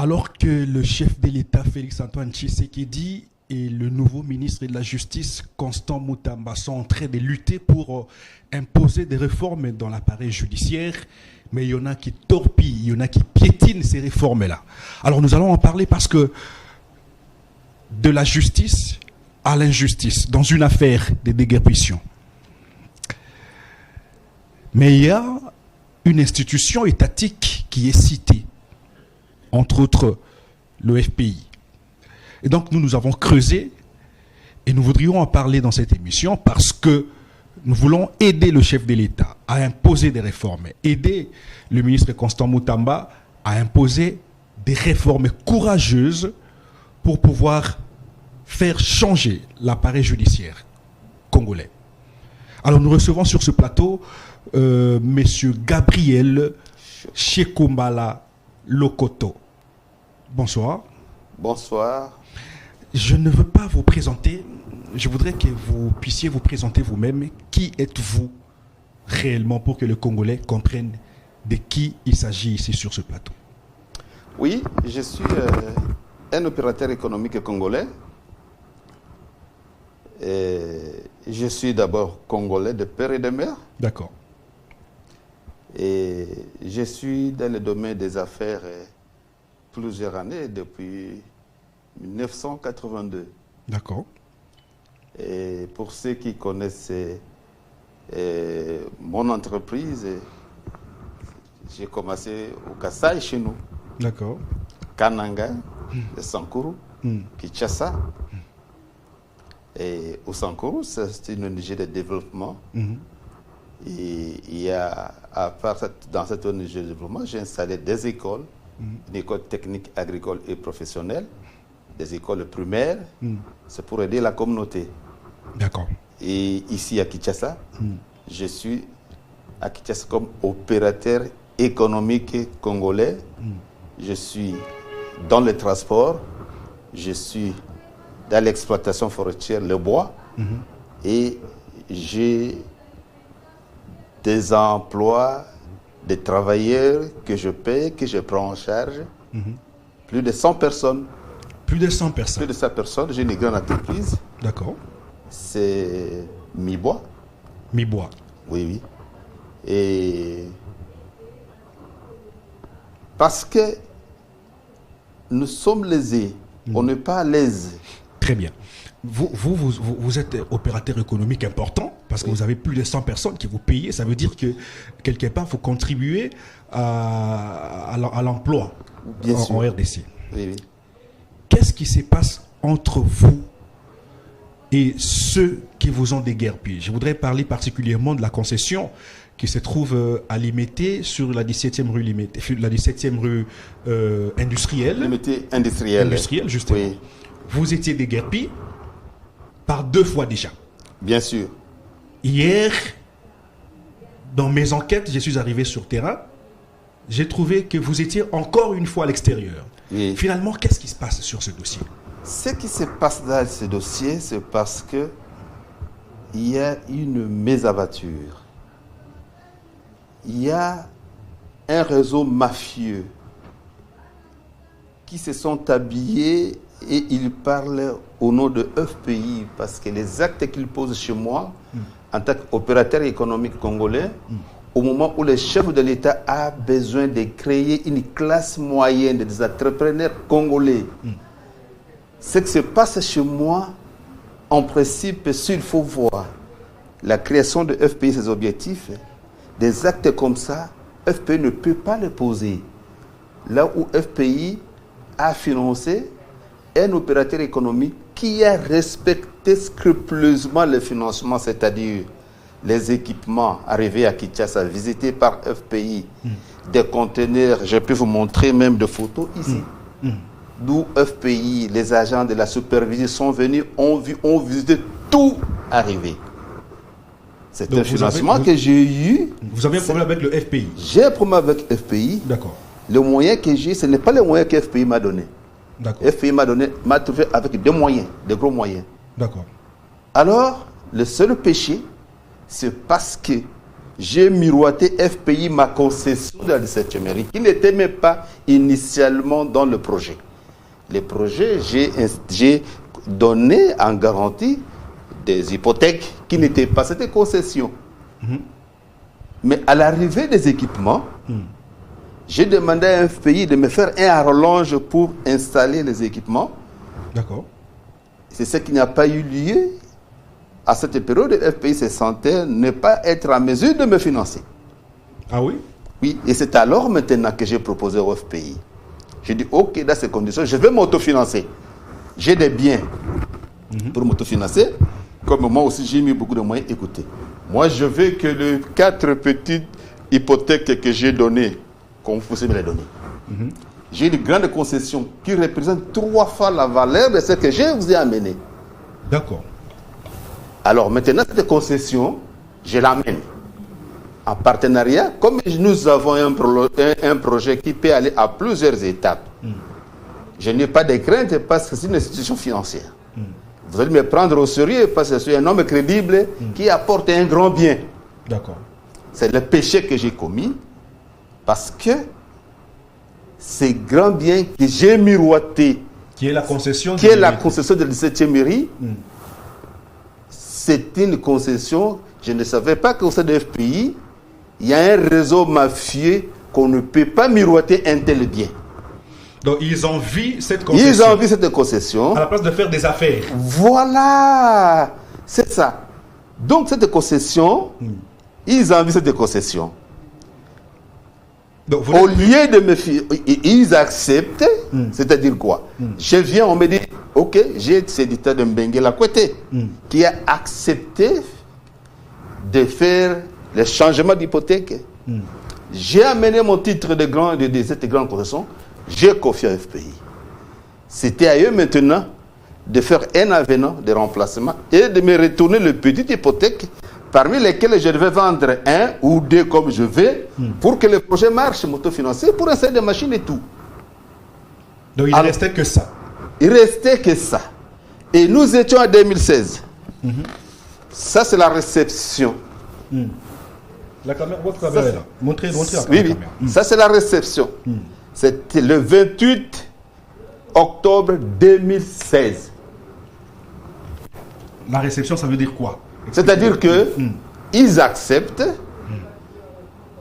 Alors que le chef de l'État, Félix-Antoine Tshisekedi, et le nouveau ministre de la Justice, Constant Moutamba, sont en train de lutter pour imposer des réformes dans l'appareil judiciaire, mais il y en a qui torpillent, il y en a qui piétinent ces réformes-là. Alors nous allons en parler parce que de la justice à l'injustice, dans une affaire de déguerpissement. Mais il y a une institution étatique qui est citée, entre autres le FPI. Et donc nous avons creusé et nous voudrions en parler dans cette émission parce que nous voulons aider le chef de l'État à imposer des réformes, aider le ministre Constant Moutamba à imposer des réformes courageuses pour pouvoir faire changer l'appareil judiciaire congolais. Alors nous recevons sur ce plateau Monsieur Gabriel Shekombala Lokoto. Bonsoir. Bonsoir. Je ne veux pas vous présenter, je voudrais que vous puissiez vous présenter vous-même. Qui êtes-vous réellement pour que le Congolais comprenne de qui il s'agit ici sur ce plateau? Oui, je suis un opérateur économique congolais. Et je suis d'abord congolais de père et de mère. D'accord. Et je suis dans le domaine des affaires plusieurs années, depuis 1982. D'accord. Et pour ceux qui connaissent mon entreprise, j'ai commencé au Kasaï chez nous. D'accord. Kananga, Sankuru, Kinshasa. Et au Sankuru, c'est une ONG de développement. Et il y a, dans cette ONG de développement, j'ai installé des écoles, une école technique agricole et professionnelle, des écoles primaires, c'est pour aider la communauté. D'accord. Et ici à Kinshasa, je suis à Kinshasa comme opérateur économique congolais. Je suis dans le transport, je suis dans l'exploitation forestière, le bois, et j'ai des emplois, des travailleurs que je paye, que je prends en charge. Plus de 100 personnes. Plus de 100 personnes. Plus de 100 personnes. J'ai une grande entreprise. D'accord. C'est Mi-Bois. Mi-Bois. Oui, oui. Et parce que nous sommes lésés, on n'est pas à l'aise. Très bien. Vous êtes opérateur économique important parce que vous avez plus de 100 personnes qui vous payent. Ça veut dire que quelque part, vous contribuez à l'emploi en RDC. Oui, oui. Qu'est-ce qui se passe entre vous et ceux qui vous ont déguerpis? Je voudrais parler particulièrement de la concession qui se trouve à Limité sur la 17e rue Limité, la 17e rue industrielle. Limité industrielle. Industrielle, justement. Oui. Vous étiez déguerpis par 2 fois déjà. Bien sûr. Hier, dans mes enquêtes, je suis arrivé sur terrain. J'ai trouvé que vous étiez encore une fois à l'extérieur. Oui. Finalement, qu'est-ce qui se passe sur ce dossier? Ce qui se passe dans ce dossier, c'est parce que il y a une mésaventure. Il y a un réseau mafieux qui se sont habillés et ils parlent au nom de FPI parce que les actes qu'ils posent chez moi, en tant qu'opérateur économique congolais, au moment où le chef de l'État a besoin de créer une classe moyenne des entrepreneurs congolais, ce qui se passe chez moi, en principe, s'il faut voir la création de FPI, ses objectifs, des actes comme ça, FPI ne peut pas les poser. Là où FPI a financé un opérateur économique qui a respecté scrupuleusement le financement, c'est-à-dire les équipements arrivés à Kinshasa, visités par FPI, des conteneurs, je peux vous montrer même des photos ici. D'où FPI, les agents de la supervision sont venus, ont visité tout arriver. C'est un financement que j'ai eu. Vous avez un problème avec le FPI? J'ai un problème avec FPI. D'accord. Le moyen que j'ai, ce n'est pas le moyen que FPI m'a donné. D'accord. FPI m'a trouvé avec des moyens, des gros moyens. D'accord. Alors, le seul péché, c'est parce que j'ai miroité FPI ma concession de la 17e mairie, qui n'était même pas initialement dans le projet. Les projets, j'ai donné en garantie des hypothèques qui n'étaient pas, c'était concession. Mais à l'arrivée des équipements, j'ai demandé à FPI de me faire un rallonge pour installer les équipements. D'accord. C'est ce qui n'a pas eu lieu. À cette période, le FPI se sentait ne pas être en mesure de me financer. Ah oui? Oui, et c'est alors maintenant que j'ai proposé au FPI. J'ai dit, OK, dans ces conditions, je vais m'autofinancer. J'ai des biens pour m'autofinancer. Comme moi aussi, j'ai mis beaucoup de moyens. Écoutez, moi, je veux que les 4 petites hypothèques que j'ai données, qu'on vous me les donner. J'ai une grande concession qui représente 3 fois la valeur de ce que je vous ai amené. D'accord. Alors maintenant, cette concession, je l'amène en partenariat. Comme nous avons un projet qui peut aller à plusieurs étapes, je n'ai pas de crainte parce que c'est une institution financière. Vous allez me prendre au sérieux parce que je suis un homme crédible qui apporte un grand bien. D'accord. C'est le péché que j'ai commis parce que ces grands biens que j'ai miroités, Qui est la concession qui est la concession de la 17e mairie, c'est une concession. Je ne savais pas qu'au sein de FPI, il y a un réseau mafieux qu'on ne peut pas miroiter un tel bien. Donc ils envient cette concession. Ils ont envie cette concession. À la place de faire des affaires. Voilà, c'est ça. Donc cette concession, ils ont envie cette concession. Donc, Au lieu de me fier, ils acceptent, c'est-à-dire quoi? Je viens, on me dit, OK, j'ai ce éditeur de Mbengue Lakwete qui a accepté de faire le changement d'hypothèque. J'ai amené mon titre de cette grande concession, j'ai confié à FPI. C'était à eux maintenant de faire un avenant de remplacement et de me retourner le petit hypothèque parmi lesquels je devais vendre 1 ou 2 comme je veux pour que le projet marche, m'autofinancier, pour installer des machines et tout. Donc il ne restait que ça. Il restait que ça. Et nous étions en 2016. Ça, c'est la réception. La caméra, votre caméra est là. Montrez la Oui, caméra. ça, c'est la réception. C'était le 28 octobre 2016. La réception, ça veut dire quoi? C'est-à-dire que ils acceptent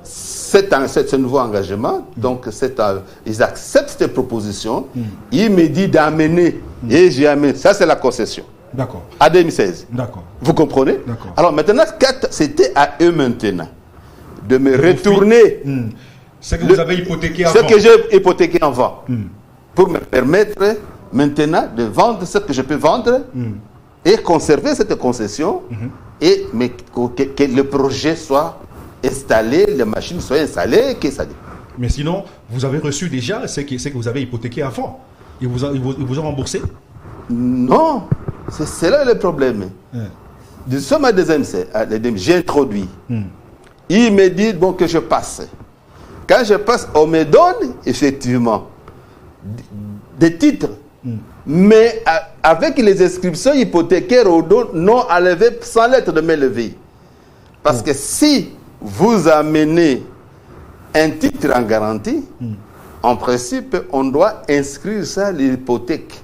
ce nouveau engagement, donc ils acceptent cette proposition. Il me dit d'amener, et j'ai amené. Ça, c'est la concession. D'accord. À 2016. D'accord. Vous comprenez? D'accord. Alors maintenant, c'était à eux maintenant de me retourner Ce que vous avez hypothéqué avant. ce que j'ai hypothéqué avant, pour me permettre maintenant de vendre ce que je peux vendre et conserver cette concession, et mais que le projet soit installé, les machines soient installées, que ça. Mais sinon, vous avez reçu déjà ce que vous avez hypothéqué avant. Ils vous ont remboursé? Non, c'est là le problème. Nous sommes à deuxième, j'ai introduit. Il me dit bon, que je passe. Quand je passe, on me donne effectivement des titres. Mais avec les inscriptions hypothécaires au dos non enlevées sans lettre de main levée. Parce que si vous amenez un titre en garantie, en principe, on doit inscrire ça à l'hypothèque.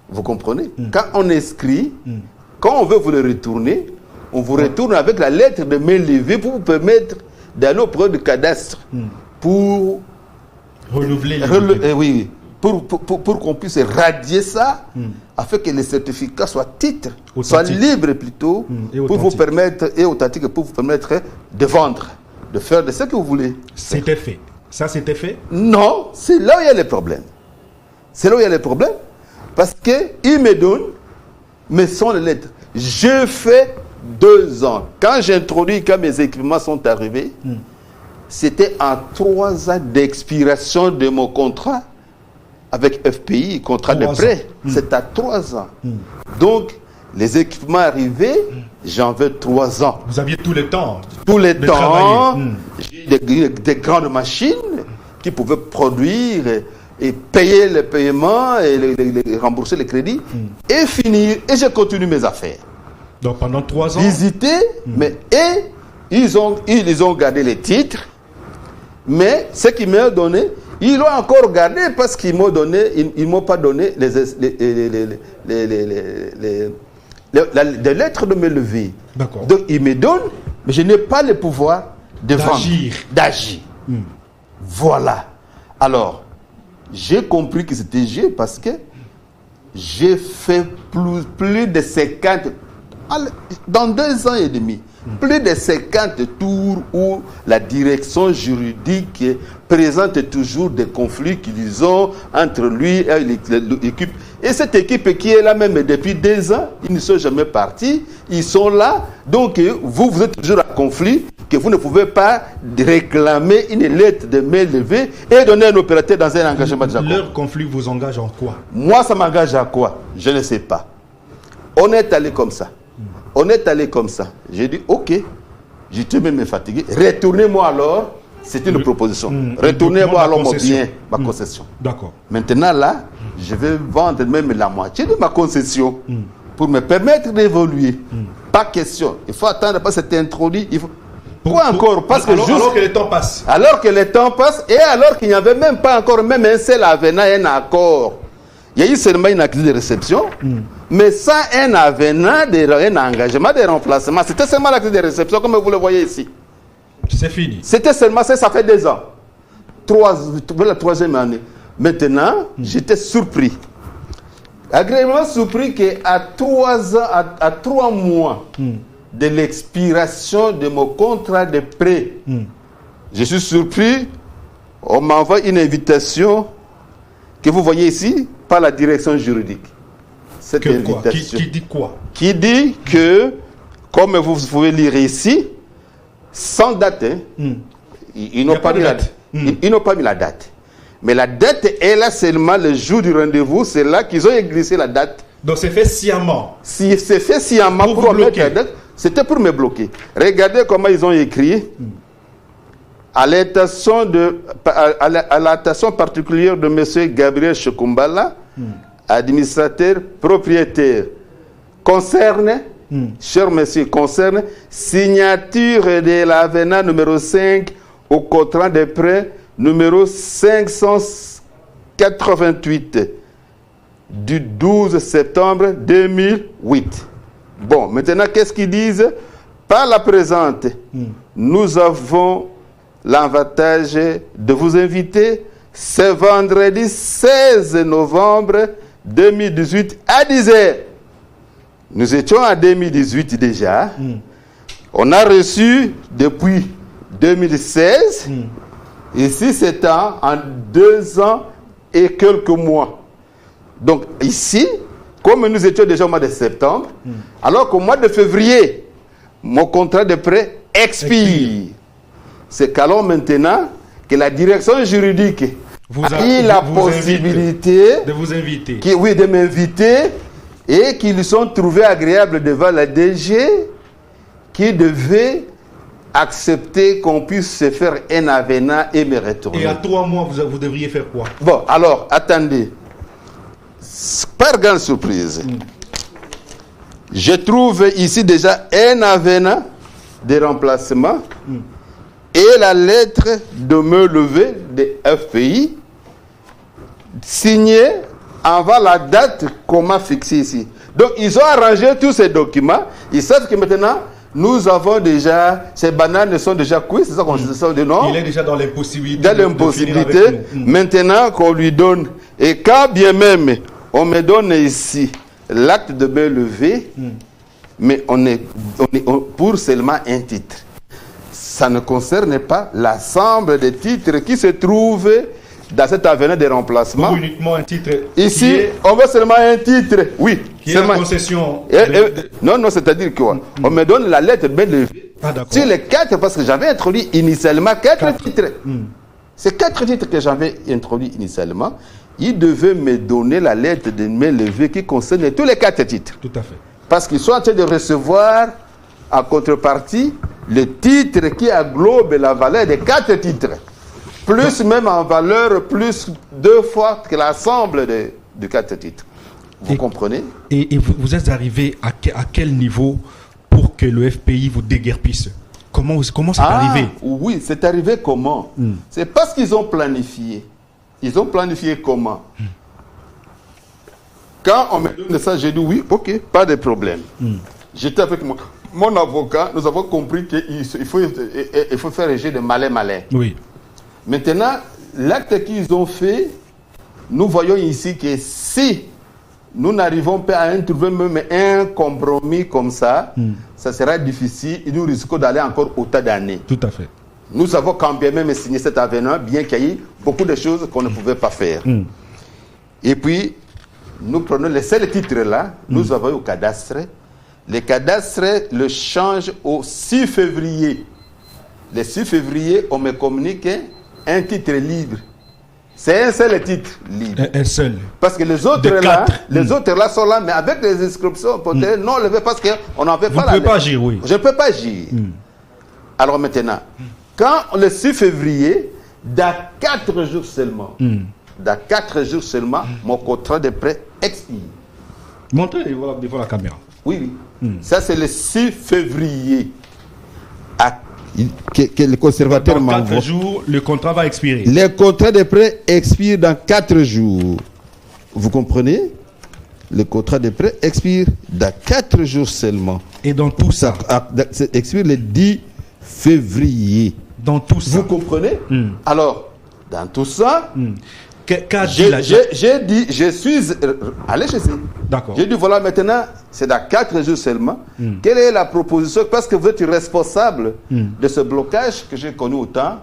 Vous comprenez? Quand on inscrit, quand on veut vous le retourner, on vous retourne avec la lettre de main levée pour vous permettre d'aller auprès du cadastre pour renouveler. Oui. Pour qu'on puisse radier ça, afin que les certificats soient titres, soient libres plutôt, pour vous permettre, et authentiques, pour vous permettre de vendre, de faire de ce que vous voulez. C'était fait. Ça, c'était fait? Non, c'est là où il y a les problèmes. C'est là où il y a les problèmes, parce qu'ils me donnent, mais sans les lettres. Je fais 2 ans. Quand j'introduis, quand mes équipements sont arrivés, c'était en 3 ans d'expiration de mon contrat avec FPI, contrat de prêt. C'est à 3 ans. Donc, les équipements arrivés, j'en veux 3 ans. Vous aviez tout le temps. Tout le temps. J'ai des grandes machines qui pouvaient produire et payer les paiements et rembourser les crédits et finir. Et je continue mes affaires. Donc pendant 3 ans. Visiter, mais et ils ont gardé les titres, mais ce qu'ils m'ont donné, ils l'ont encore gardé parce qu'ils m'ont donné, ils m'ont pas donné les lettres de me lever. D'accord. Donc ils me donnent, mais je n'ai pas le pouvoir de d'agir. Voilà. Alors, j'ai compris que c'était Dieu parce que j'ai fait plus de 50, dans 2 ans et demi, plus de 50 tours où la direction juridique présente toujours des conflits qu'ils ont entre lui et l'équipe. Et cette équipe qui est là même depuis 2 ans, ils ne sont jamais partis, ils sont là. Donc vous êtes toujours en conflit, que vous ne pouvez pas réclamer une lettre de main levée et donner un opérateur dans un engagement de accord. Leur conflit vous engage en quoi? Moi, ça m'engage à quoi? Je ne sais pas. On est allé comme ça. On est allé comme ça. J'ai dit, ok, j'étais même fatigué. Retournez-moi alors. C'était une proposition. Retournez-moi alors mon bien, ma concession. D'accord. Maintenant là, je vais vendre même la moitié de ma concession pour me permettre d'évoluer. Pas question. Il faut attendre parce que c'est introduit. Il faut... Pourquoi encore? Parce que alors que le temps passe. Alors que le temps passe et alors qu'il n'y avait même pas encore même un seul avenant, un accord. Il y a eu seulement une accusation de réception, mais sans un avenant, un engagement de remplacement. C'était seulement l'accusation de réception, comme vous le voyez ici. C'est fini. C'était seulement ça, ça fait 2 ans. La 3e année. Maintenant, j'étais surpris. Agréablement surpris qu'à 3 ans, à 3 mois de l'expiration de mon contrat de prêt, je suis surpris. On m'envoie une invitation que vous voyez ici par la direction juridique. Cette invitation. Qui dit quoi? Qui dit que, comme vous pouvez lire ici, sans date, ils n'ont pas mis la date. Ils n'ont pas mis la date. Mais la date est là seulement le jour du rendez-vous. C'est là qu'ils ont glissé la date. Donc c'est fait sciemment. Si c'est fait sciemment pour mettre la date, c'était pour me bloquer. Regardez comment ils ont écrit. À l'attention particulière de M. Gabriel Chekumbala, administrateur, propriétaire, concerne, cher monsieur, concerne signature de l'avenant numéro 5 au contrat de prêt numéro 588 du 12 septembre 2008. Bon, maintenant, qu'est-ce qu'ils disent? Par la présente, nous avons l'avantage de vous inviter ce vendredi 16 novembre 2018 à 10h. Nous étions en 2018 déjà. On a reçu depuis 2016. Ici, c'est en 2 ans et quelques mois. Donc ici, comme nous étions déjà au mois de septembre, alors qu'au mois de février, mon contrat de prêt expire. C'est qu'alors maintenant que la direction juridique a eu la possibilité de vous inviter. Oui, de m'inviter et qu'ils sont trouvés agréables devant la DG qui devait accepter qu'on puisse se faire un avenant et me retourner. Et à 3 mois, vous devriez faire quoi? Bon, alors, attendez. Par grande surprise, je trouve ici déjà un avenant de remplacement et la lettre de me lever de FPI signée avant la date qu'on m'a fixée ici. Donc, ils ont arrangé tous ces documents. Ils savent que maintenant, nous avons déjà, ces bananes sont déjà cuites, c'est ça qu'on se dit, non? Il est déjà dans l'impossibilité. Dans l'impossibilité, maintenant qu'on lui donne, et quand bien même on me donne ici l'acte de me lever, mais on est pour seulement un titre. Ça ne concerne pas l'ensemble des titres qui se trouvent dans cet avenant de remplacement. Pour uniquement un titre. Ici, on veut seulement un titre. Oui. Qui est la concession. Non, c'est-à-dire quoi? On me donne la lettre bien levée. Sur les 4, parce que j'avais introduit initialement 4 titres. C'est 4 titres que j'avais introduits initialement. Il devait me donner la lettre de main levée qui concerne tous les 4 titres. Tout à fait. Parce qu'ils sont en train de recevoir en contrepartie le titre qui englobe la valeur des 4 titres. Plus même en valeur, plus 2 fois que l'ensemble de 4 titres. Vous comprenez? Et vous êtes arrivé à quel niveau pour que le FPI vous déguerpisse? comment c'est arrivé? Oui, c'est arrivé comment? C'est parce qu'ils ont planifié. Ils ont planifié comment? Quand on me donne ça, j'ai dit oui, ok, pas de problème. J'étais avec mon avocat, nous avons compris qu'il faut faire un jeu de malin. Oui. Maintenant, l'acte qu'ils ont fait, nous voyons ici que si nous n'arrivons pas à trouver même un compromis comme ça, ça sera difficile et nous risquons d'aller encore autant d'années. Tout à fait. Nous avons quand même signé cet avenant, bien qu'il y ait beaucoup de choses qu'on ne pouvait pas faire. Et puis, nous prenons les seuls titres là, nous avons au cadastre. Le cadastre le change au 6 février. Le 6 février, on me communique un titre libre. C'est un seul titre libre. Un seul. Parce que les autres là sont là, mais avec les inscriptions, peut-être non levé parce qu'on n'en fait pas la lettre. Vous ne pouvez pas agir, oui. Je ne peux pas agir. Alors maintenant, quand le 6 février, dans 4 jours seulement, mon contrat de prêt expire. Montrez devant la caméra. Oui. Ça, c'est le 6 février. Que le conservateur m'envoie. Dans 4 jours, le contrat va expirer. Le contrat de prêt expire dans 4 jours. Vous comprenez? Le contrat de prêt expire dans 4 jours seulement. Et dans tout ça expire le 10 février. Dans tout ça. Vous comprenez? Alors, dans tout ça, j'ai dit, je suis allé chez eux. D'accord. J'ai dit, voilà, maintenant, c'est dans 4 jours seulement. Quelle est la proposition? Parce que vous êtes responsable de ce blocage que j'ai connu autant.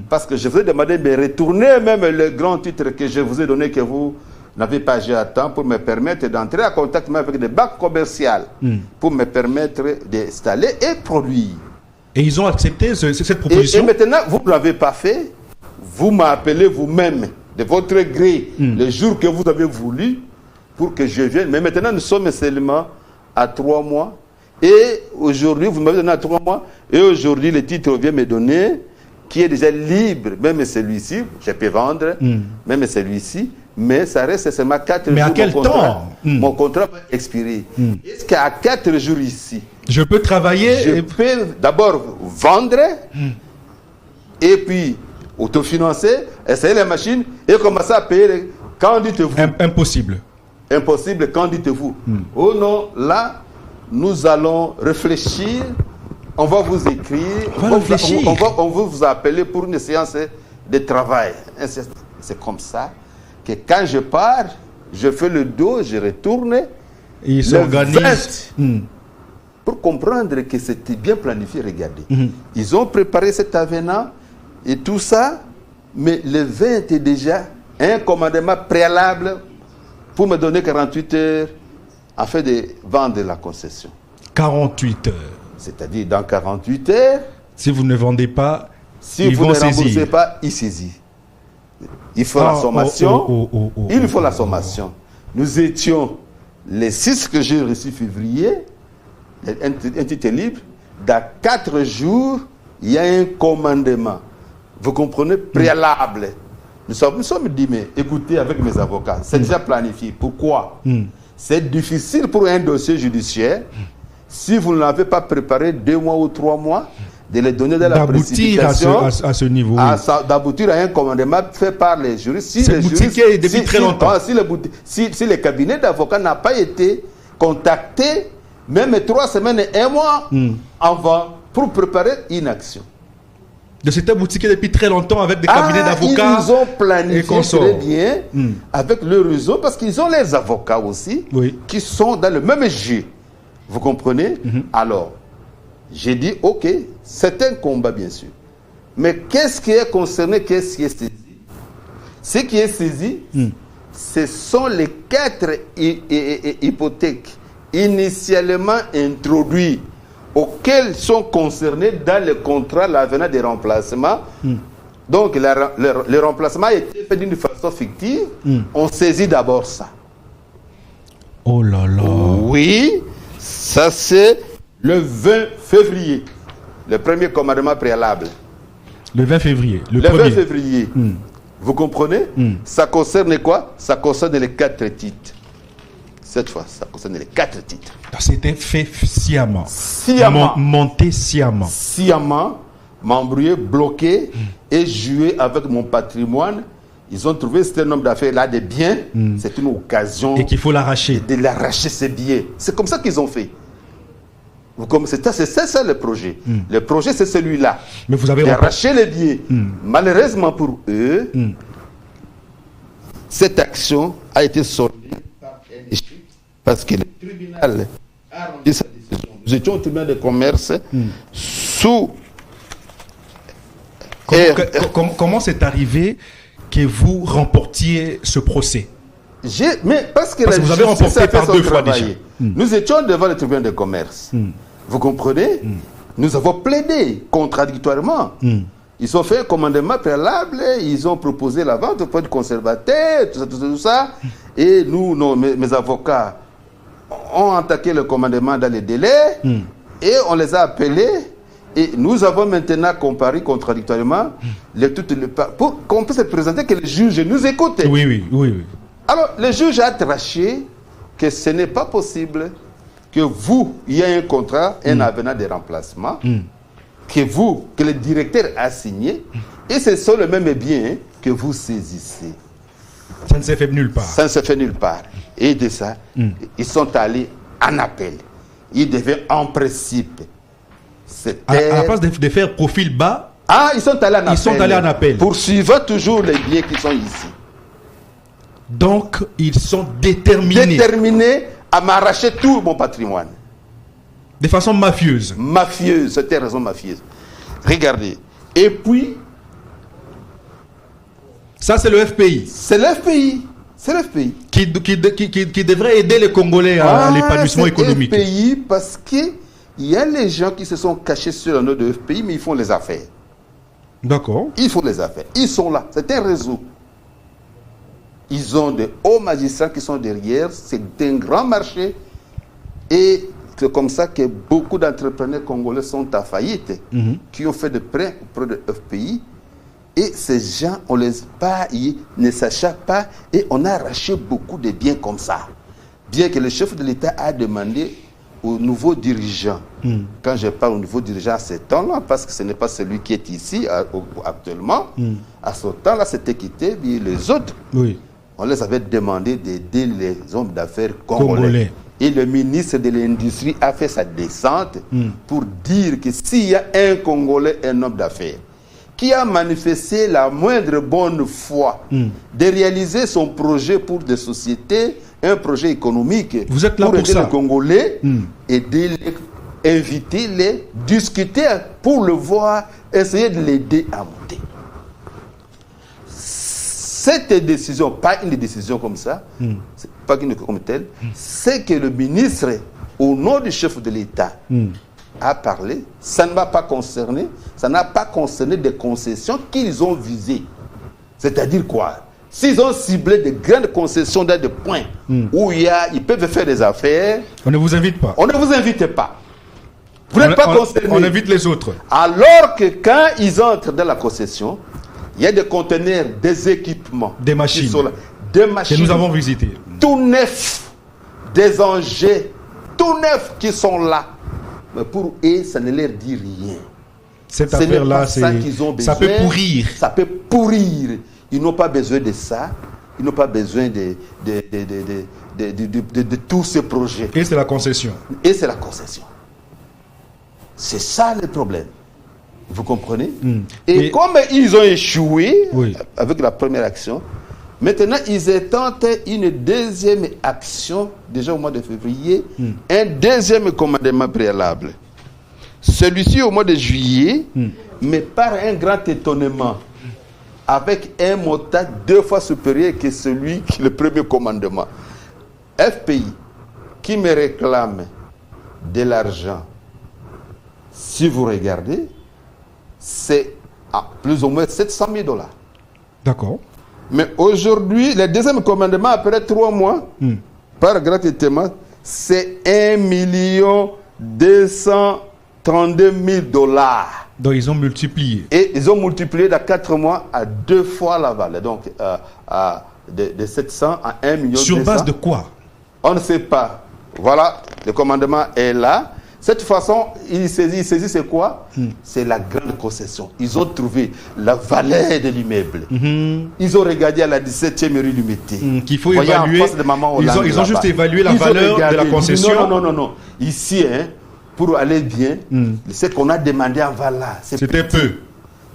Parce que je vous ai demandé de retourner même le grand titre que je vous ai donné, que vous n'avez pas agi à temps, pour me permettre d'entrer en contact même avec des banques commerciales, pour me permettre d'installer et produire. Et ils ont accepté cette proposition? Et maintenant, vous ne l'avez pas fait. Vous m'appelez vous-même, de votre gré, le jour que vous avez voulu, pour que je vienne. Mais maintenant, nous sommes seulement à 3 mois. Et aujourd'hui, vous m'avez donné à 3 mois. Et aujourd'hui, le titre vient me donner, qui est déjà libre. Même celui-ci, je peux vendre, même celui-ci. Mais ça reste seulement 4 jours. Mais à quel temps? Mon contrat va expirer. Est-ce qu'à 4 jours ici, je peux travailler? Je peux d'abord vendre, et puis autofinancer, essayer les machines, et commencer à payer. Qu'en dites-vous? Impossible. Impossible, qu'en dites-vous? Oh non, là, nous allons réfléchir, on va vous écrire, on va vous appeler pour une séance de travail. C'est comme ça que quand je pars, je fais le dos, je retourne, et ils s'organisent. Pour comprendre que c'était bien planifié, regardez. Ils ont préparé cet avenant et tout ça, mais le 20 était déjà un commandement préalable pour me donner 48 heures afin de vendre la concession. 48 heures. C'est-à-dire dans 48 heures, si vous ne vendez pas, si vous ne remboursez pas, ils saisissent. Il faut la sommation. Il faut la sommation. Nous étions les 6 que j'ai reçu février, un titre libre. Dans 4 jours, il y a un commandement. Vous comprenez? Préalable. Nous sommes dit, mais écoutez, avec mes avocats, c'est déjà planifié. Pourquoi? C'est difficile pour un dossier judiciaire, si vous ne l'avez pas préparé 2 mois ou 3 mois, de les donner dans la précipitation, à ce niveau, d'aboutir à un commandement fait par les juristes. Si c'est boutiqué depuis très longtemps. Si le cabinet d'avocats n'a pas été contacté, même 3 semaines et 1 mois avant, pour préparer une action. De c'était boutiqué depuis très longtemps avec des cabinets d'avocats. Ils ont planifié très bien avec leur réseau, parce qu'ils ont les avocats aussi, qui sont dans le même jeu. Vous comprenez? Alors, j'ai dit, ok, c'est un combat, bien sûr. Mais qu'est-ce qui est concerné, qu'est-ce qui est saisi? Ce qui est saisi, ce sont les 4 hypothèques initialement introduites, auxquelles sont concernés dans le contrat l'avenant des remplacements. Donc, le remplacement a été fait d'une façon fictive. On saisit d'abord ça. Oh là là. Oui, ça c'est le 20 février, le premier commandement préalable. Le 20 février, le 20 février. Vous comprenez? Ça concerne quoi? Ça concerne les 4 titres. Cette fois, ça concerne les 4 titres. C'était fait sciemment. Sciemment. Monté sciemment. Sciemment, m'embrouiller, bloquer et jouer avec mon patrimoine. Ils ont trouvé ce nombre d'affaires là, des biens. C'est une occasion. Et qu'il faut l'arracher. De l'arracher, ces billets. C'est comme ça qu'ils ont fait. C'est ça le projet. Le projet, c'est celui-là. Mais vous avez d'arracher les billets. Malheureusement pour eux, cette action a été soldée par un échec parce que le tribunal a rendu sa décision. Nous étions au tribunal de commerce sous... Comment c'est arrivé que vous remportiez ce procès? Parce que vous avez remporté par 2 fois déjà. Nous étions devant le tribunal de commerce. Vous comprenez? Nous avons plaidé contradictoirement. Ils ont fait un commandement préalable, ils ont proposé la vente au point de conservateur, tout ça. Et nous, mes avocats, ont attaqué le commandement dans les délais et on les a appelés. Et nous avons maintenant comparé contradictoirement pour qu'on puisse se présenter, que le juge nous écoute. Oui. Alors, le juge a tranché que ce n'est pas possible que il y ait un contrat, un avenant de remplacement, que le directeur a signé, et ce sont les mêmes biens que vous saisissez. Ça ne s'est fait nulle part. Ça ne s'est fait nulle part. Et de ça, ils sont allés en appel. Ils devaient en principe... À la place de faire profil bas, ils sont allés en appel. Poursuivant toujours les biens qui sont ici. Donc, ils sont déterminés. Déterminés à m'arracher tout mon patrimoine. De façon mafieuse. Mafieuse, c'était raison mafieuse. Regardez. Et puis... Ça, c'est le FPI. C'est le FPI. C'est le FPI. Qui devrait aider les Congolais à l'épanouissement économique. C'est le FPI parce que... Il y a les gens qui se sont cachés sur le nom de FPI, mais ils font les affaires. D'accord. Ils font les affaires. Ils sont là. C'est un réseau. Ils ont de hauts magistrats qui sont derrière. C'est un grand marché. Et c'est comme ça que beaucoup d'entrepreneurs congolais sont à faillite, qui ont fait des prêts auprès de FPI. Et ces gens, on les ne s'achètent pas. Et on a arraché beaucoup de biens comme ça. Bien que le chef de l'État a demandé au nouveau dirigeant, quand je parle au nouveau dirigeant à ce temps-là, parce que ce n'est pas celui qui est ici actuellement, à ce temps-là, c'était quitté, les autres, on les avait demandé d'aider les hommes d'affaires congolais. Et le ministre de l'Industrie a fait sa descente pour dire que s'il y a un Congolais, un homme d'affaires, qui a manifesté la moindre bonne foi de réaliser son projet pour des sociétés, un projet économique, vous êtes là pour aider ça. Les Congolais, aider les, inviter les, discuter pour le voir, essayer de l'aider à monter. Cette décision, pas une décision comme ça, pas une comme telle, c'est que le ministre, au nom du chef de l'État, a parlé. Ça ne m'a pas concerné. Ça n'a pas concerné des concessions qu'ils ont visées. C'est-à-dire quoi? S'ils ont ciblé de grandes concessions dans des points où ils peuvent faire des affaires, on ne vous invite pas. On ne vous invite pas. Vous n'êtes pas concerné. On invite les autres. Alors que quand ils entrent dans la concession, il y a des conteneurs, des équipements, des machines, qui sont là, des machines que nous avons visitées, tout neuf, des engins, tout neufs qui sont là. Mais pour eux, ça ne leur dit rien. Cette affaire-là, ça peut pourrir. Ça peut pourrir. Ils n'ont pas besoin de ça. Ils n'ont pas besoin de tous ces projets. Et c'est la concession. Et c'est la concession. C'est ça le problème. Vous comprenez? Et comme ils ont échoué avec la première action, maintenant ils tentent une deuxième action, déjà au mois de février, un deuxième commandement préalable. Celui-ci au mois de juillet, mais par un grand étonnement, avec un montant 2 fois supérieur que celui qui le premier commandement. FPI, qui me réclame de l'argent, si vous regardez, c'est à plus ou moins 700 000 $. D'accord. Mais aujourd'hui, le deuxième commandement, après 3 mois, par grand étonnement, c'est 1 232 000 $. Donc ils ont multiplié. Et ils ont multiplié dans 4 mois à 2 fois la valeur. Donc de 700 à 1 million. Sur base de quoi? On ne sait pas. Voilà, le commandement est là. Cette façon, il saisit c'est quoi? C'est la grande concession. Ils ont trouvé la valeur de l'immeuble. Ils ont regardé à la 17e rue Lumité. Qu'il faut évaluer. Ils ont juste évalué la valeur de la concession. Non. Ici, pour aller bien, ce qu'on a demandé en Vala, c'était peu.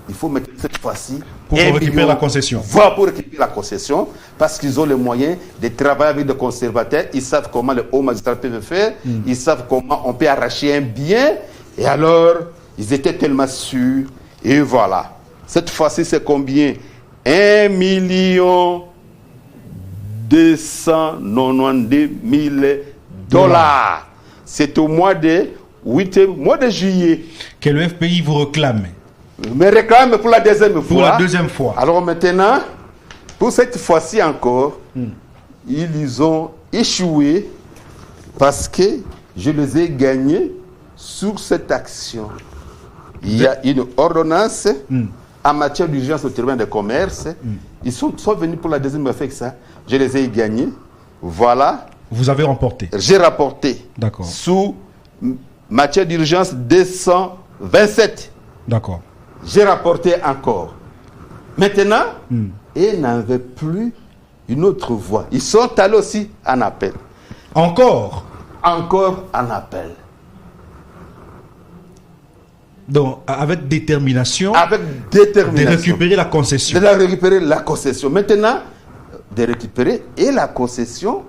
Il faut mettre cette fois-ci pour récupérer la concession. Voilà, pour récupérer la concession, parce qu'ils ont les moyens de travailler avec des conservateurs. Ils savent comment les hauts magistrats peuvent faire. Ils savent comment on peut arracher un bien. Et alors, ils étaient tellement sûrs. Et voilà. Cette fois-ci, c'est combien? 1 292 000 dollars. C'est au mois de juillet. Que le FPI vous réclame. Me réclame pour la deuxième fois. Pour la deuxième fois. Alors maintenant, pour cette fois-ci encore, ils ont échoué parce que je les ai gagnés sur cette action. Il y a une ordonnance en matière d'urgence au tribunal de commerce. Ils sont venus pour la deuxième fois avec ça. Je les ai gagnés. Voilà. Vous avez remporté. J'ai rapporté. D'accord. Sous matière d'urgence 227. D'accord. J'ai rapporté encore. Maintenant, ils n'avaient plus une autre voie. Ils sont allés aussi en appel. Encore en appel. Donc, avec détermination. Avec détermination. De récupérer la concession. De récupérer la concession. Maintenant, de récupérer et la concession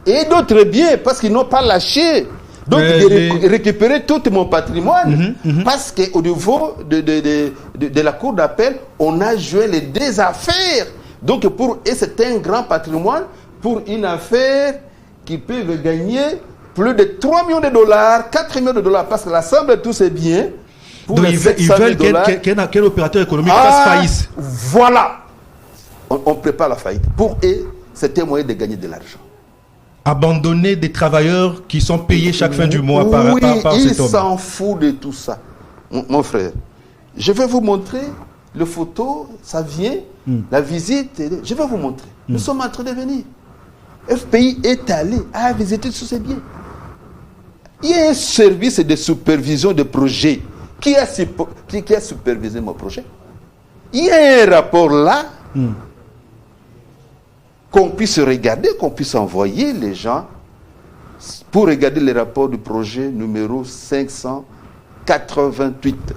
et d'autres biens parce qu'ils n'ont pas lâché. Donc, de récupérer tout mon patrimoine, parce qu'au niveau de la cour d'appel, on a joué les deux affaires. Donc, pour eux, c'est un grand patrimoine pour une affaire qui peut gagner plus de 3 millions de dollars, 4 millions de dollars, parce que l'ensemble de tous ces biens, pour donc, ils veulent qu'un opérateur économique fasse faillite. Voilà. On prépare la faillite. Pour eux, c'est un moyen de gagner de l'argent. Abandonner des travailleurs qui sont payés chaque fin du mois par cet homme. Il s'en fout de tout ça. Mon frère, je vais vous montrer les photos, ça vient, la visite, je vais vous montrer. Nous sommes en train de venir. FPI est allé à visiter tous ces biens. Il y a un service de supervision de projet. Qui a supervisé mon projet? Il y a un rapport là. Qu'on puisse regarder, qu'on puisse envoyer les gens pour regarder le rapport du projet numéro 588.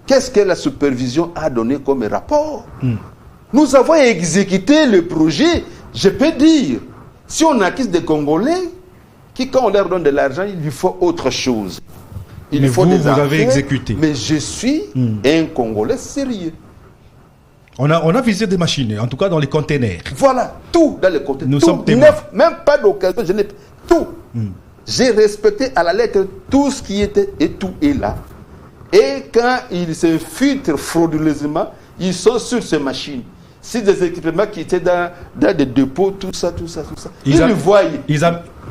Qu'est-ce que la supervision a donné comme rapport? Nous avons exécuté le projet, je peux dire. Si on accuse des Congolais, qui quand on leur donne de l'argent, il lui faut autre chose. Mais faut vous avez exécuté. Mais je suis un Congolais sérieux. On a visité des machines, en tout cas dans les containers. Voilà, tout dans les containers. Nous sommes témoins. Même pas d'occasion, je n'ai tout. J'ai respecté à la lettre tout ce qui était et tout est là. Et quand ils se filtrent frauduleusement, ils sont sur ces machines. C'est des équipements qui étaient dans des dépôts, tout ça. Ils le voient.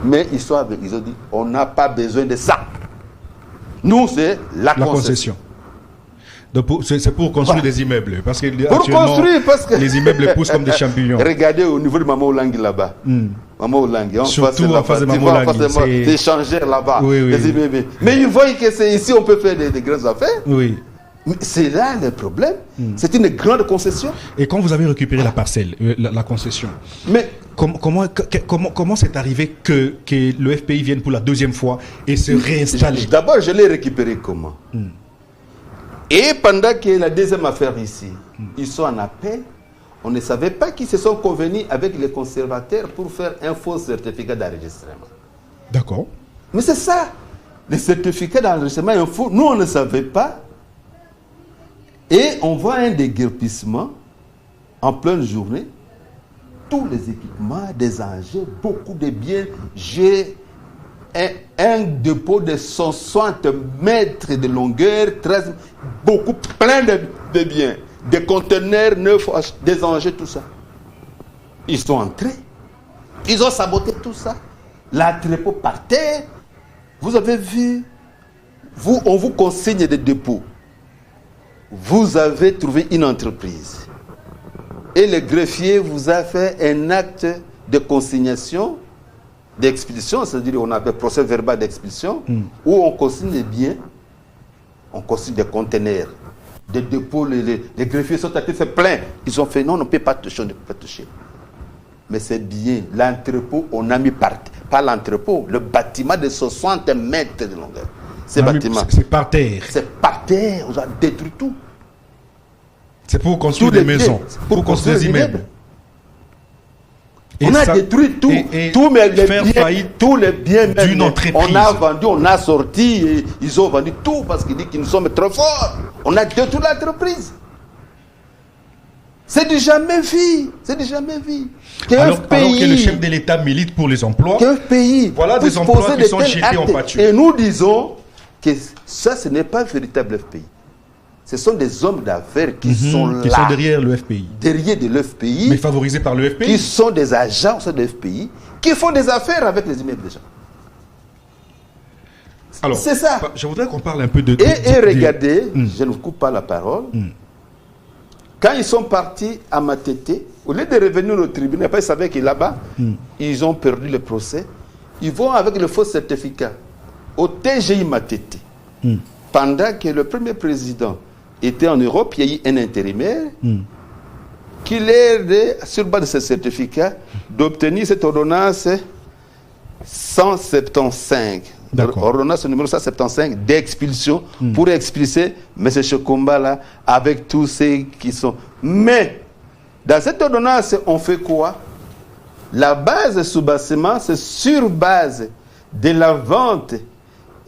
Mais ils ont dit, on n'a pas besoin de ça. Nous, c'est la concession. C'est pour construire des immeubles. Parce que les immeubles poussent comme des champignons. Regardez au niveau de Maman Olangi là-bas. Maman Olangi. Surtout en face de Maman Olangi. Des échangeurs là-bas. Oui. Mais ils voient que c'est ici on peut faire des grandes affaires. Oui. Mais c'est là le problème. C'est une grande concession. Et quand vous avez récupéré la parcelle, la concession, mais comment c'est arrivé que le FPI vienne pour la deuxième fois et se réinstaller? D'abord, je l'ai récupéré comment? Et pendant que la deuxième affaire ici, ils sont en appel, on ne savait pas qu'ils se sont convenus avec les conservateurs pour faire un faux certificat d'enregistrement. D'accord. Mais c'est ça. Le certificat d'enregistrement est un faux. Nous, on ne savait pas. Et on voit un déguerpissement en pleine journée. Tous les équipements, des engins, beaucoup de biens. J'ai un dépôt de 160 mètres de longueur, 13, plein de biens, des conteneurs neufs, des engins, tout ça. Ils sont entrés, ils ont saboté tout ça. L'entrepôt par terre, vous avez vu, on vous consigne des dépôts. Vous avez trouvé une entreprise. Et le greffier vous a fait un acte de consignation d'expulsion, c'est-à-dire on appelle procès verbal d'expulsion, où on consigne les biens, on consigne des conteneurs, des dépôts, les greffiers sont allés faire plein. Ils ont fait non, on ne peut pas toucher, on ne peut pas toucher. Mais c'est bien, l'entrepôt, on a mis pas l'entrepôt, le bâtiment de 60 mètres de longueur. C'est bâtiment. C'est par terre. C'est par terre, on a détruit tout. C'est pour construire des maisons, pour construire des immeubles. On a détruit tout, tous les biens d'une entreprise. On a vendu, on a sorti, et ils ont vendu tout parce qu'ils disent qu'ils nous sommes trop forts. On a détruit l'entreprise. C'est du jamais vu. C'est du jamais vu. Alors que le chef de l'État milite pour les emplois, qu'un pays voilà des emplois qui sont jetés en pâture. Et nous disons que ça, ce n'est pas un véritable FPI. Ce sont des hommes d'affaires qui sont là. Qui sont derrière le FPI. Derrière de l'FPI. Mais favorisés par le FPI. Qui sont des agents au sein de l'FPI, qui font des affaires avec les immeubles des gens. Alors, c'est ça. Je voudrais qu'on parle un peu de... Et regardez, je ne vous coupe pas la parole. Quand ils sont partis à Matete, au lieu de revenir au tribunal, ils savaient que là-bas, ils ont perdu le procès. Ils vont avec le faux certificat au TGI Matete. Pendant que le premier président était en Europe, il y a eu un intérimaire qui leur aide, sur base de ce certificat, d'obtenir cette ordonnance 175. Ordonnance numéro 175 d'expulsion pour expulser M. Chokomba là avec tous ceux qui sont. Mais dans cette ordonnance, on fait quoi? La base sous-bassement, c'est sur base de la vente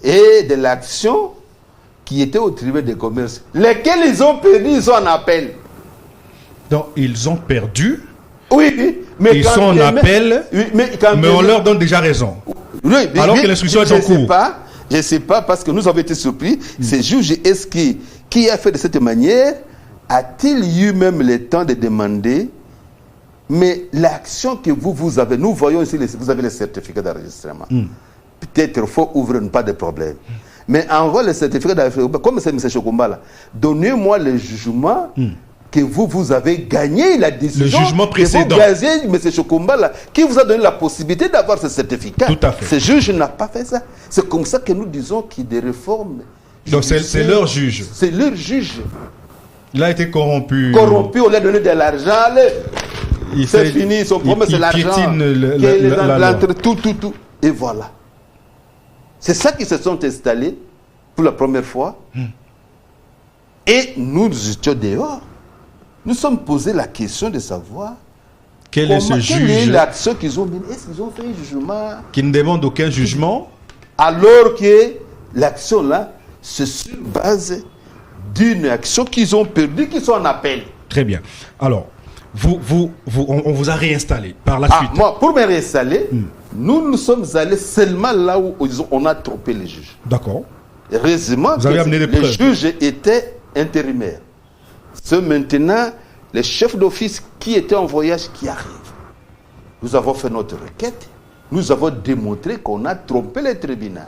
et de l'action qui était au tribunal de commerce, lesquels ils ont perdu, ils sont en appel. Donc ils ont perdu. Oui, mais ils sont en appel, mais on leur donne déjà raison. Oui, alors que l'instruction est en cours. Je ne sais pas, parce que nous avons été surpris. Ce juge, est-ce qui a fait de cette manière, a-t-il eu même le temps de demander, mais l'action que vous avez, nous voyons ici, vous avez les certificats d'enregistrement. Peut-être il faut ouvrir pas de problème. Mais envoie le certificat d'enregistrement, comme c'est M. Chokomba là, donnez-moi le jugement que vous avez gagné la décision. Le jugement précédent. Que vous gagnez, M. Chokomba là, qui vous a donné la possibilité d'avoir ce certificat. Tout à fait. Ce juge n'a pas fait ça. C'est comme ça que nous disons qu'il y a des réformes. Donc c'est leur juge. C'est leur juge. Il a été corrompu. Corrompu, on lui a donné de l'argent. C'est fini, son problème c'est l'argent. Tout. Et voilà. C'est ça qu'ils se sont installés pour la première fois. Et nous étions dehors. Nous sommes posé la question de savoir quel est ce juge, quelle est l'action qu'ils ont menée. Est-ce qu'ils ont fait un jugement qui ne demande aucun jugement, alors que l'action là, c'est sur base d'une action qu'ils ont perdue, qu'ils sont en appel. Très bien. Alors, on vous a réinstallé par la suite. Moi, pour me réinstaller, nous sommes allés seulement là où on a trompé les juges. D'accord. Heureusement que les juges étaient intérimaires. C'est maintenant les chefs d'office qui étaient en voyage qui arrivent. Nous avons fait notre requête. Nous avons démontré qu'on a trompé les tribunaux.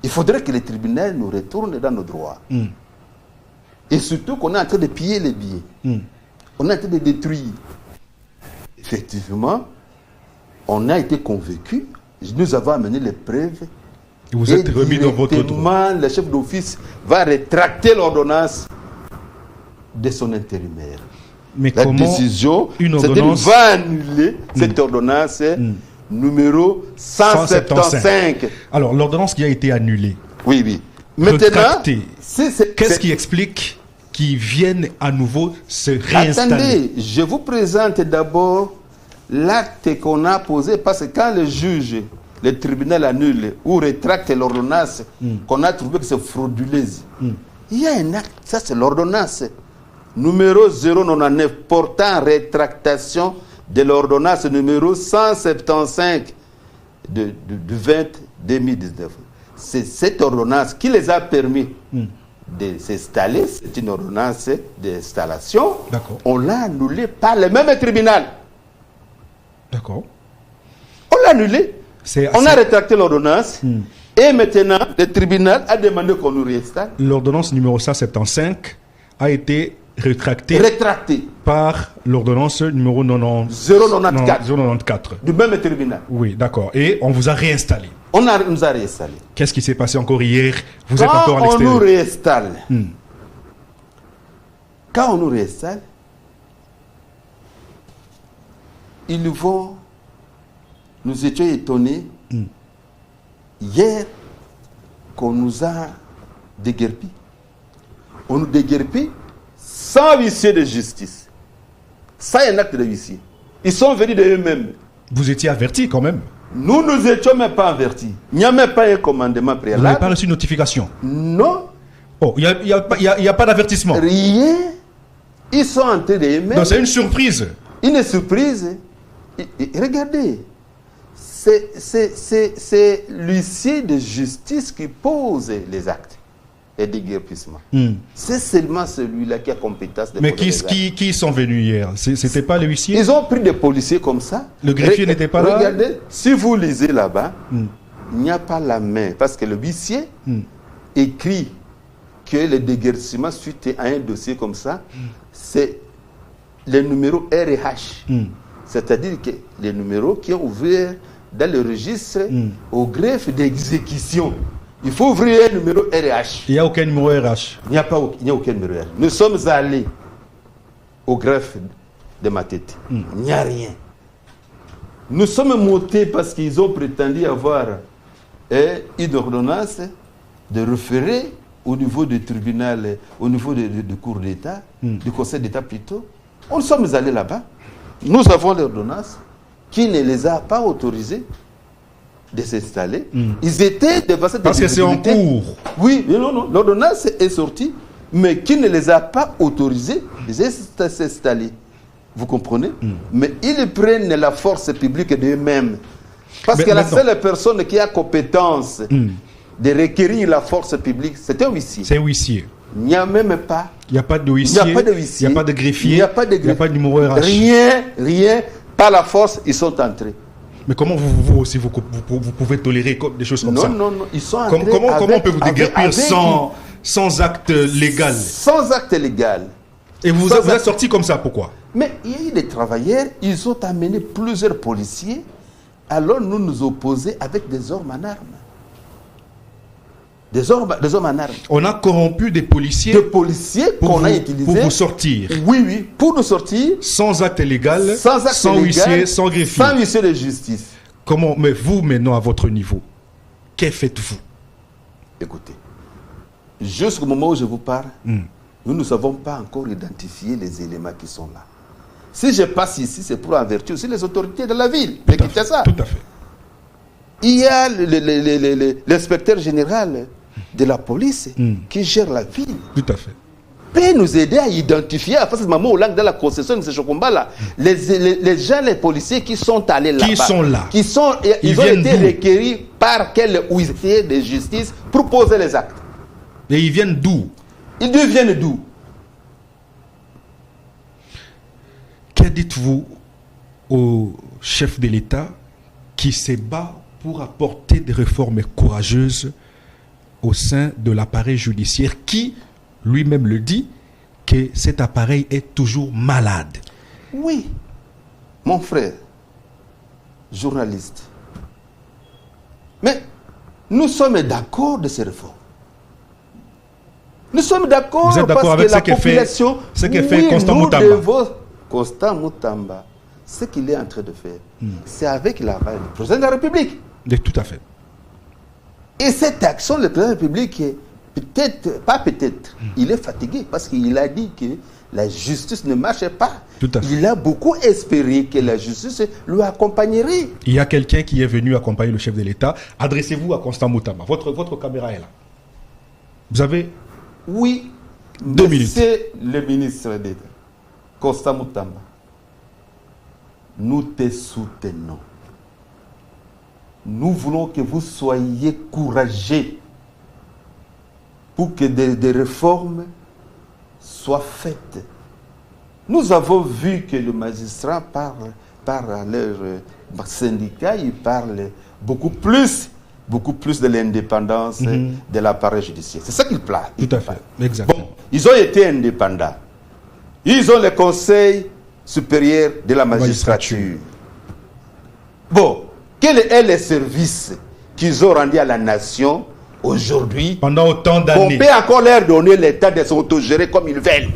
Il faudrait que les tribunaux nous retournent dans nos droits. Et surtout qu'on est en train de piller les billets. On est en train de détruire. Effectivement, on a été convaincus. Nous avons amené les preuves. Et vous êtes remis dans votre droit. Le chef d'office va rétracter l'ordonnance de son intérimaire. Mais la comment décision, une ordonnance va annuler cette ordonnance numéro 175. Alors, l'ordonnance qui a été annulée. Oui. Maintenant, qu'est-ce qui explique qu'ils viennent à nouveau se réinstaller? Attendez, je vous présente d'abord l'acte qu'on a posé, parce que quand le juge, le tribunal annule ou rétracte l'ordonnance, qu'on a trouvé que c'est frauduleuse, il y a un acte, ça c'est l'ordonnance numéro 099 portant rétractation de l'ordonnance numéro 175 du 20 2019. C'est cette ordonnance qui les a permis de s'installer. C'est une ordonnance d'installation. On l'a annulée par le même tribunal. D'accord. On l'a annulée. On a rétracté l'ordonnance. Et maintenant, le tribunal a demandé qu'on nous réinstalle. L'ordonnance numéro 175 a été rétracté par l'ordonnance numéro 094 du même tribunal. Oui, d'accord. Et on vous a réinstallé. On nous a réinstallé. Qu'est-ce qui s'est passé encore hier? Vous Quand êtes encore à l'extérieur. on nous réinstalle, quand on nous réinstalle, nous étions étonnés hier qu'on nous a déguerpis. On nous déguerpit sans huissier de justice, sans un acte de huissier. Ils sont venus de eux-mêmes. Vous étiez avertis quand même. Nous n'étions même pas avertis. Il n'y a même pas un commandement Vous préalable. n'avez pas reçu notification? Non. Oh, il n'y a pas d'avertissement. Rien. Ils sont entrés d'eux-mêmes. Donc c'est une surprise. Une surprise. Regardez. C'est l'huissier de justice qui pose les actes et déguerpissement. C'est seulement celui-là qui a compétence de Mais poser les actes. qui sont venus hier? C'était pas les huissiers? Ils ont pris des policiers comme ça. Le greffier n'était pas là? Regardez, si vous lisez là-bas, il n'y a pas la main. Parce que le huissier écrit que le déguerpissement suite à un dossier comme ça, c'est le numéro RH. C'est-à-dire que les numéros qui ont ouvert dans le registre au greffe d'exécution. Il faut ouvrir un numéro RH. Il n'y a aucun numéro RH. Il n'y a aucun numéro RH. Nous sommes allés au greffe de ma tête. Il n'y a rien. Nous sommes montés parce qu'ils ont prétendu avoir une ordonnance de référé au niveau du tribunal, au niveau du cour d'État, du conseil d'État plutôt. Nous sommes allés là-bas. Nous avons l'ordonnance qui ne les a pas autorisés de s'installer. Ils étaient devant cette Parce que c'est en cours. Oui, non. L'ordonnance est sortie, mais qui ne les a pas autorisés de s'installer. Vous comprenez? Mais ils prennent la force publique d'eux-mêmes. Parce que la seule personne qui a compétence de requérir la force publique, c'est un huissier. C'est un huissier. Il n'y a même pas. Il n'y a pas de huissier. Il n'y a pas de huissier. Il n'y a pas de greffier. Il n'y a pas de greffier. Il n'y a pas de numéro RH. Rien. Par la force, ils sont entrés. Mais comment vous aussi vous pouvez tolérer des choses comme ça? Non. Ils sont entrés. Comment on peut vous déguerpir sans acte légal? Sans acte légal. Et vous êtes sorti comme ça, pourquoi? Mais il y a eu des travailleurs, ils ont amené plusieurs policiers. Alors nous opposer avec des armes en armes. Des hommes en armes. On a corrompu des policiers. Des policiers qu'on a utilisés. Pour vous sortir. Oui, pour nous sortir. Sans acte légal. Sans huissier, sans greffier. Sans huissier de justice. Comment, mais vous, maintenant, à votre niveau, que faites-vous? Écoutez, jusqu'au moment où je vous parle, nous ne savons pas encore identifier les éléments qui sont là. Si je passe ici, c'est pour avertir aussi les autorités de la ville. Tout à fait. Il y a l'inspecteur général de la police qui gère la ville. Tout à fait. Peut nous aider à identifier, à ce moment où dans la concession de ce Chokomba-là, les gens, les policiers qui sont allés là-bas. Qui sont là. Ils ont été requéris par quel huissier de justice pour poser les actes. Et ils viennent d'où? Ils viennent d'où? Que dites-vous au chef de l'État qui se bat pour apporter des réformes courageuses au sein de l'appareil judiciaire qui, lui-même le dit, que cet appareil est toujours malade? Oui, mon frère, journaliste. Mais nous sommes d'accord de ces réformes. Nous sommes d'accord parce que la population... Ce que fait Constant Moutamba. Constant Moutamba, ce qu'il est en train de faire, c'est avec l'aval du président de la République. Tout à fait. Et cette action, le président de la République, il est fatigué parce qu'il a dit que la justice ne marchait pas. Il a beaucoup espéré que la justice lui accompagnerait. Il y a quelqu'un qui est venu accompagner le chef de l'État. Adressez-vous à Constant Moutamba. Votre caméra est là. Vous avez... Oui. 2 minutes. C'est le ministre d'État, Constant Moutamba. Nous te soutenons. Nous voulons que vous soyez courageux pour que des réformes soient faites. Nous avons vu que le magistrat parle à leur syndicat, il parle beaucoup plus de l'indépendance de l'appareil judiciaire. C'est ça qu'il plaît. Tout à fait, exactement. Bon, ils ont été indépendants. Ils ont le Conseil supérieur de la magistrature. Bon, quel est le service qu'ils ont rendu à la nation aujourd'hui pendant autant d'années? On peut encore leur donner l'état de s'autogérer comme ils veulent.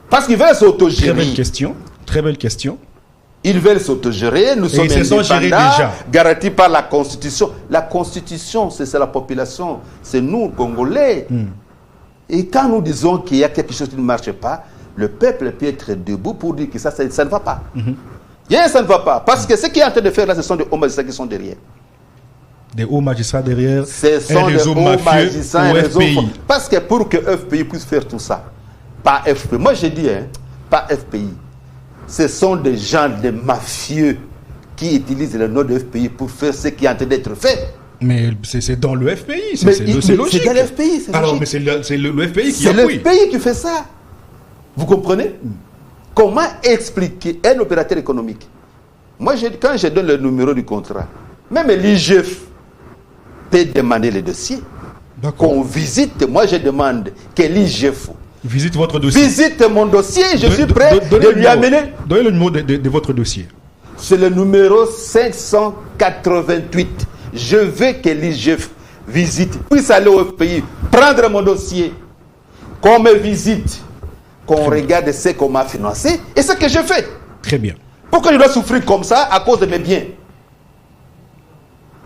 Parce qu'ils veulent s'autogérer. Très belle question. Très belle question. Ils veulent s'autogérer. Nous sommes indépendants, garantis par la Constitution. La Constitution, c'est la population. C'est nous, Congolais. Et quand nous disons qu'il y a quelque chose qui ne marche pas, le peuple peut être debout pour dire que ça ne va pas. Ça ne va pas. Parce que ce qui est en train de faire là, ce sont des hauts magistrats qui sont derrière. Des hauts magistrats derrière. Ce sont des hauts magistrats et des hauts... Parce que pour que FPI puisse faire tout ça, pas FPI. Moi, j'ai dit, pas FPI. Ce sont des gens, des mafieux qui utilisent le nom de FPI pour faire ce qui est en train d'être fait. Mais c'est dans le FPI, c'est logique. C'est dans le FPI, c'est alors, logique. mais c'est le FPI qui appuie. C'est le FPI qui fait ça. Vous comprenez? Comment expliquer un opérateur économique? Moi, quand je donne le numéro du contrat, même l'IGF peut demander le dossier. Qu'on visite. Moi, je demande que l'IGF visite votre dossier. Visite mon dossier, je suis prêt de lui amener. Donnez le numéro de votre dossier. C'est le numéro 588. Je veux que l'IGF visite, puisse aller au pays, prendre mon dossier, qu'on me visite, qu'on regarde ce qu'on m'a financé et ce que je fais. Très bien. Pourquoi je dois souffrir comme ça à cause de mes biens?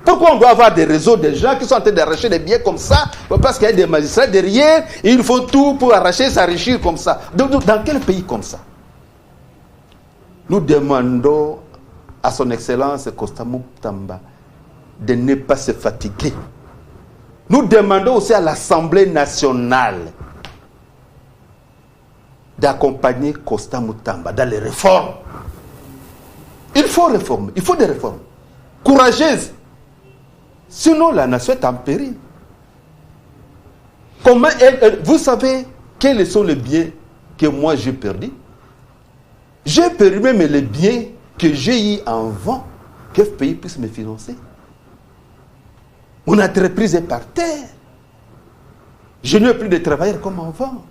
Pourquoi on doit avoir des réseaux de gens qui sont en train d'arracher des biens comme ça? Parce qu'il y a des magistrats derrière et ils font tout pour arracher, s'enrichir comme ça. Dans quel pays comme ça? Nous demandons à son Excellence Constant Mutamba de ne pas se fatiguer. Nous demandons aussi à l'Assemblée nationale d'accompagner Constant Mutamba dans les réformes. Il faut réformer, il faut des réformes courageuses. Sinon, la nation est en péril. Comment vous savez quels sont les biens que moi j'ai perdus? J'ai perdu même les biens que j'ai eu avant que ce pays puisse me financer. Mon entreprise est par terre. Je n'ai plus de travailleurs comme avant.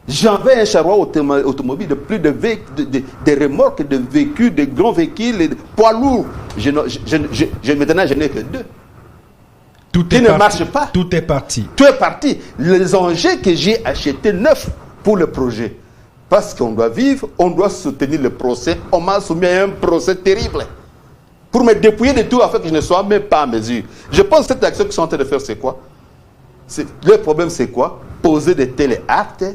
J'avais un charroi automobile de plus de remorques, de véhicules, de grands véhicules, de poids lourds. Maintenant, je n'ai que 2. Tout ne marche pas. Tout est parti. Tout est parti. Les engins que j'ai achetés neufs pour le projet. Parce qu'on doit vivre, on doit soutenir le procès. On m'a soumis à un procès terrible. Pour me dépouiller de tout afin que je ne sois même pas en mesure. Je pense que cette action qu'ils sont en train de faire, c'est quoi? Le problème, c'est quoi? Poser de tels actes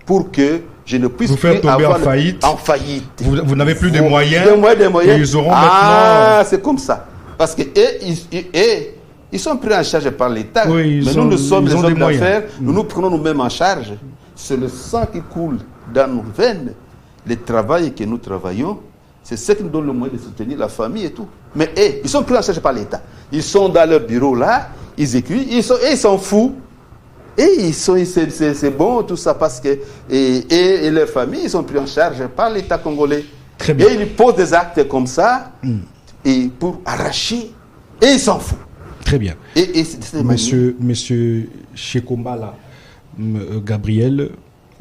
pour que je ne puisse vous faire tomber en faillite. Vous n'avez plus de moyens. Des moyens. Ils auront maintenant... c'est comme ça. Parce que ils sont pris en charge par l'État. Oui, mais nous sommes les hommes d'affaires. Nous prenons nous-mêmes en charge. C'est le sang qui coule dans nos veines. Le travail que nous travaillons, c'est ce qui nous donne le moyen de soutenir la famille et tout. Mais ils sont pris en charge par l'État. Ils sont dans leur bureau là, ils écrivent, ils s'en foutent. Et c'est bon tout ça parce que et leurs familles ils sont pris en charge par l'État congolais. Très bien. Et ils posent des actes comme ça et pour arracher et ils s'en foutent. Très bien. Monsieur Shekombala Gabriel,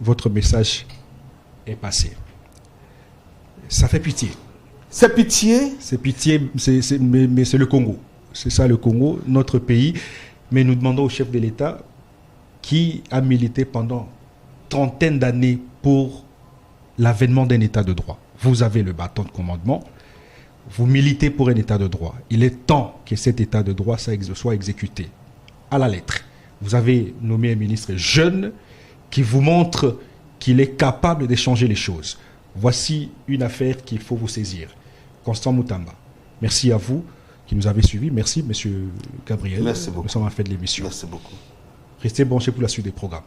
votre message est passé. Ça fait pitié. C'est pitié. C'est pitié, mais c'est le Congo. C'est ça le Congo, notre pays. Mais nous demandons au chef de l'État qui a milité pendant trentaine d'années pour l'avènement d'un état de droit. Vous avez le bâton de commandement, vous militez pour un état de droit. Il est temps que cet état de droit soit exécuté à la lettre. Vous avez nommé un ministre jeune qui vous montre qu'il est capable de changer les choses. Voici une affaire qu'il faut vous saisir. Constant Mutamba, merci à vous qui nous avez suivis. Merci, monsieur Gabriel. Merci beaucoup. Nous sommes à la fin de l'émission. Merci beaucoup. Restez branchés pour la suite des programmes.